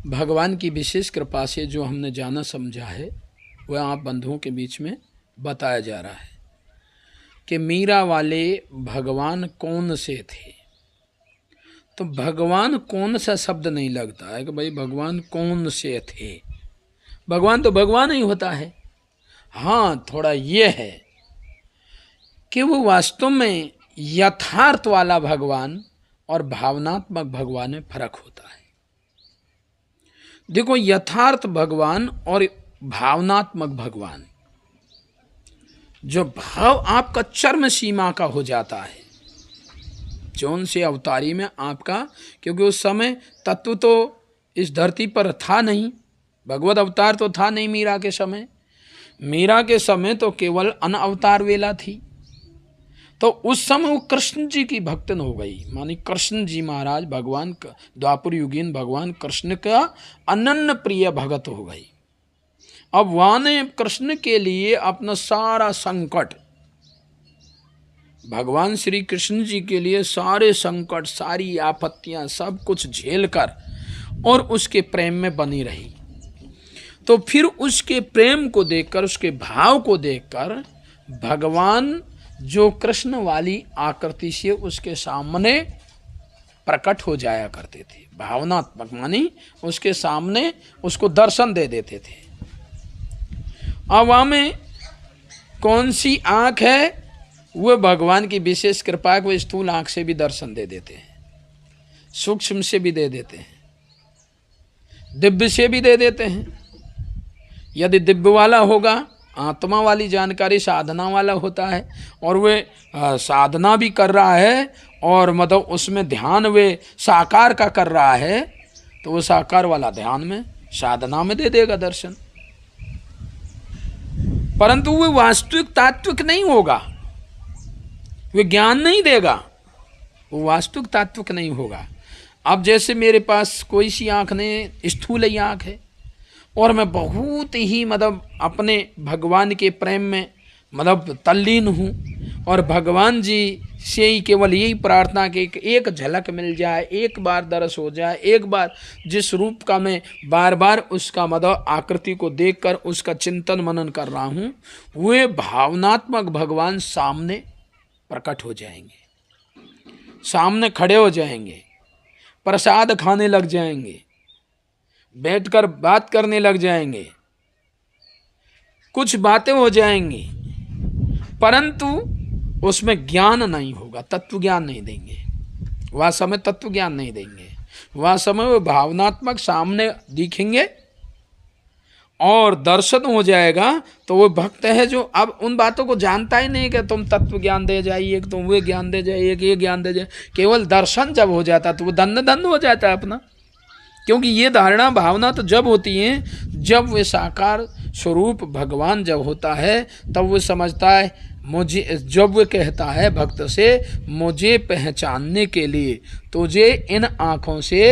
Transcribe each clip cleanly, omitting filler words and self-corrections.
भगवान की विशेष कृपा से जो हमने जाना समझा है वह आप बंधुओं के बीच में बताया जा रहा है कि मीरा वाले भगवान कौन से थे। तो भगवान कौन सा शब्द नहीं लगता है कि भाई भगवान कौन से थे, भगवान तो भगवान ही होता है। हाँ, थोड़ा ये है कि वो वास्तव में यथार्थ वाला भगवान और भावनात्मक भगवान में फर्क होता है। देखो, यथार्थ भगवान और भावनात्मक भगवान, जो भाव आपका चरम सीमा का हो जाता है जौन से अवतारी में आपका, क्योंकि उस समय तत्व तो इस धरती पर था नहीं, भगवत अवतार तो था नहीं मीरा के समय। मीरा के समय तो केवल अन अवतार वेला थी। तो उस समय वो कृष्ण जी की भक्तन हो गई, मानी कृष्ण जी महाराज भगवान द्वापर युगीन भगवान कृष्ण का अनन्य प्रिय भगत हो गई। अब वहाँ ने कृष्ण के लिए अपना सारा संकट, भगवान श्री कृष्ण जी के लिए सारे संकट, सारी आपत्तियां, सब कुछ झेल कर और उसके प्रेम में बनी रही। तो फिर उसके प्रेम को देखकर, उसके भाव को देखकर भगवान जो कृष्ण वाली आकृति से उसके सामने प्रकट हो जाया करते थे, भावनात्मक मानी उसके सामने उसको दर्शन दे देते थे। अब में कौन सी आँख है, वो भगवान की विशेष कृपा को स्थूल आँख से भी दर्शन दे देते हैं, सूक्ष्म से भी दे देते हैं, दिव्य से भी दे देते हैं। यदि दिव्य वाला होगा, आत्मा वाली जानकारी साधना वाला होता है और वे साधना भी कर रहा है और मतलब उसमें ध्यान वे साकार का कर रहा है, तो वो साकार वाला ध्यान में साधना में दे देगा दर्शन। परंतु वो वास्तविक तात्विक नहीं होगा, वे ज्ञान नहीं देगा, वो वास्तविक तात्विक नहीं होगा। अब जैसे मेरे पास कोई सी आँख नहीं, स्थूल ही आँख है और मैं बहुत ही मतलब अपने भगवान के प्रेम में मतलब तल्लीन हूँ और भगवान जी से ही केवल यही प्रार्थना कि एक झलक मिल जाए, एक बार दर्श हो जाए, एक बार जिस रूप का मैं बार बार उसका मतलब आकृति को देखकर उसका चिंतन मनन कर रहा हूँ, वे भावनात्मक भगवान सामने प्रकट हो जाएंगे, सामने खड़े हो जाएंगे, प्रसाद खाने लग जाएंगे, बैठकर बात करने लग जाएंगे, कुछ बातें हो जाएंगी, परंतु उसमें ज्ञान नहीं होगा, तत्व ज्ञान नहीं देंगे। वह समय तत्व ज्ञान नहीं देंगे, वह समय वो भावनात्मक सामने दिखेंगे और दर्शन हो जाएगा। तो वो भक्त है जो अब उन बातों को जानता ही नहीं कि तुम तत्व ज्ञान दे जाइए, तुम वे ज्ञान दे जाइए, ये ज्ञान दे जाइए। केवल दर्शन जब हो जाता तो वो धन्य हो जाता है अपना, क्योंकि ये धारणा भावना तो जब होती है जब वे साकार स्वरूप भगवान जब होता है तब वो समझता है मुझे, जब वो कहता है भक्त से मुझे पहचानने के लिए तुझे इन आँखों से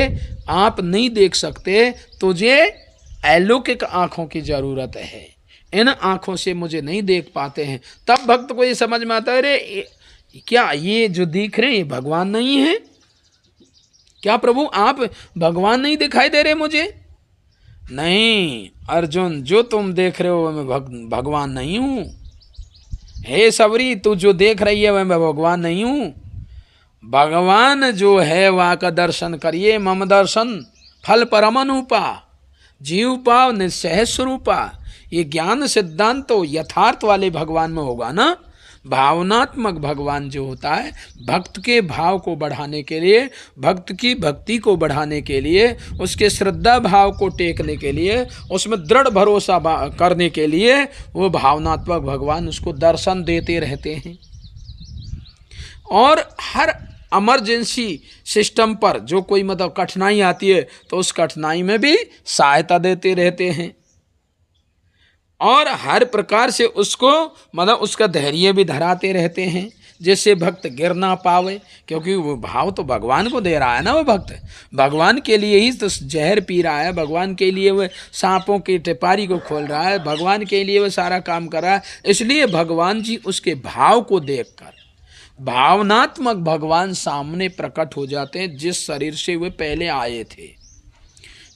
आप नहीं देख सकते, तुझे अलौकिक आँखों की ज़रूरत है, इन आँखों से मुझे नहीं देख पाते हैं। तब भक्त को ये समझ में आता है, अरे क्या ये जो दिख रहे हैं ये भगवान नहीं है क्या प्रभु, आप भगवान नहीं दिखाई दे रहे मुझे? नहीं अर्जुन, जो तुम देख रहे हो मैं भगवान नहीं हूँ। हे सबरी, तू जो देख रही है वह मैं भगवान नहीं हूँ। भगवान जो है वह का दर्शन करिए। मम दर्शन फल परमनुपा, जीव पाव निश्चय स्वरूपा। ये ज्ञान सिद्धांत तो यथार्थ वाले भगवान में होगा ना। भावनात्मक भगवान जो होता है भक्त के भाव को बढ़ाने के लिए, भक्त की भक्ति को बढ़ाने के लिए, उसके श्रद्धा भाव को टेकने के लिए, उसमें दृढ़ भरोसा करने के लिए वो भावनात्मक भगवान उसको दर्शन देते रहते हैं। और हर इमरजेंसी सिस्टम पर जो कोई मतलब कठिनाई आती है तो उस कठिनाई में भी सहायता देते रहते हैं और हर प्रकार से उसको मतलब उसका धैर्य भी धराते रहते हैं, जिससे भक्त गिर ना पावे। क्योंकि वो भाव तो भगवान को दे रहा है ना, वो भक्त भगवान के लिए ही तो जहर पी रहा है, भगवान के लिए वह सांपों की टिपारी को खोल रहा है, भगवान के लिए वह सारा काम कर रहा है। इसलिए भगवान जी उसके भाव को देखकर भावनात्मक भगवान सामने प्रकट हो जाते हैं, जिस शरीर से वे पहले आए थे।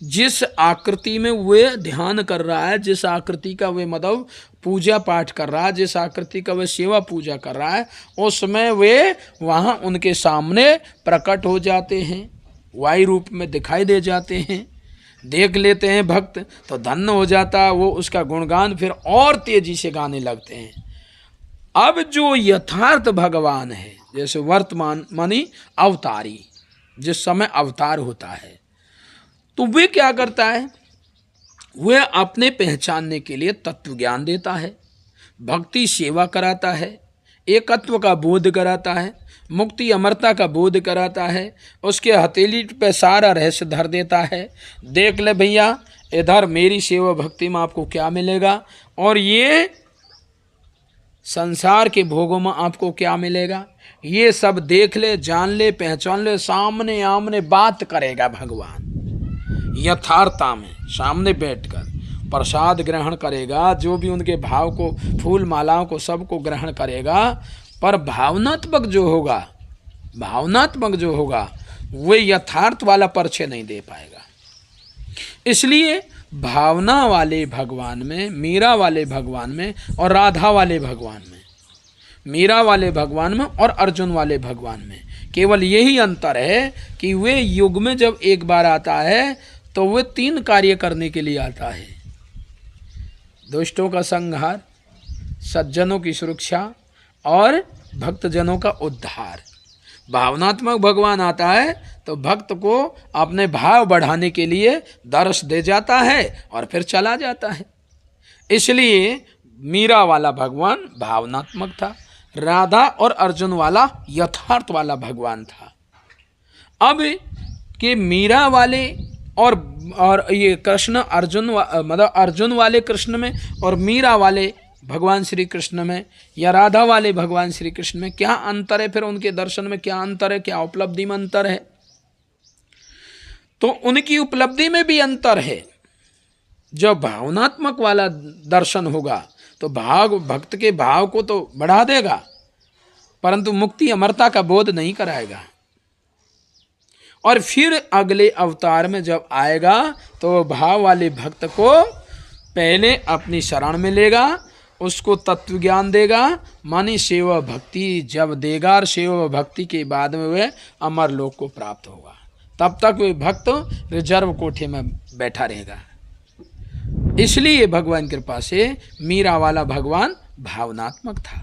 जिस आकृति में वे ध्यान कर रहा है, जिस आकृति का वे मतलब पूजा पाठ कर रहा है, जिस आकृति का वे सेवा पूजा कर रहा है, उसमें वे वहाँ उनके सामने प्रकट हो जाते हैं, वायु रूप में दिखाई दे जाते हैं। देख लेते हैं भक्त तो धन्य हो जाता, वो उसका गुणगान फिर और तेजी से गाने लगते हैं। अब जो यथार्थ भगवान है, जैसे वर्तमान मानी अवतारी, जिस समय अवतार होता है, तो वे क्या करता है, वह अपने पहचानने के लिए तत्व ज्ञान देता है, भक्ति सेवा कराता है, एकत्व का बोध कराता है, मुक्ति अमरता का बोध कराता है, उसके हथेली पे सारा रहस्य धर देता है। देख ले भैया, इधर मेरी सेवा भक्ति में आपको क्या मिलेगा और ये संसार के भोगों में आपको क्या मिलेगा, ये सब देख ले, जान ले, पहचान ले। सामने आमने बात करेगा भगवान, यथार्थता में सामने बैठकर प्रसाद ग्रहण करेगा, जो भी उनके भाव को, फूल मालाओं को सबको ग्रहण करेगा। पर भावनात्मक जो होगा वो यथार्थ वाला परिचय नहीं दे पाएगा। इसलिए भावना वाले भगवान में, मीरा वाले भगवान में और राधा वाले भगवान में, मीरा वाले भगवान में और अर्जुन वाले भगवान में केवल यही अंतर है कि वे युग में जब एक बार आता है तो वे 3 कार्य करने के लिए आता है: दुष्टों का संहार, सज्जनों की सुरक्षा और भक्तजनों का उद्धार। भावनात्मक भगवान आता है तो भक्त को अपने भाव बढ़ाने के लिए दर्श दे जाता है और फिर चला जाता है। इसलिए मीरा वाला भगवान भावनात्मक था, राधा और अर्जुन वाला यथार्थ वाला भगवान था। अब के मीरा वाले और ये कृष्ण अर्जुन मतलब अर्जुन वाले कृष्ण में और मीरा वाले भगवान श्री कृष्ण में या राधा वाले भगवान श्री कृष्ण में क्या अंतर है, फिर उनके दर्शन में क्या अंतर है, क्या उपलब्धि में अंतर है? तो उनकी उपलब्धि में भी अंतर है। जब भावनात्मक वाला दर्शन होगा तो भक्त के भाव को तो बढ़ा देगा, परंतु मुक्ति अमरता का बोध नहीं कराएगा। और फिर अगले अवतार में जब आएगा तो भाव वाले भक्त को पहले अपनी शरण में लेगा, उसको तत्व ज्ञान देगा, मानी सेवा भक्ति जब देगा और सेवा भक्ति के बाद में वह अमर लोक को प्राप्त होगा। तब तक वह भक्त रिजर्व कोठे में बैठा रहेगा। इसलिए भगवान कृपा से मीरा वाला भगवान भावनात्मक था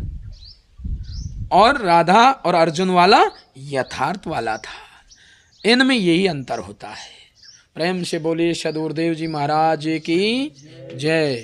और राधा और अर्जुन वाला यथार्थ वाला था। इनमें यही अंतर होता है। प्रेम से बोलिए सद्गुरुदेव जी महाराज की जय।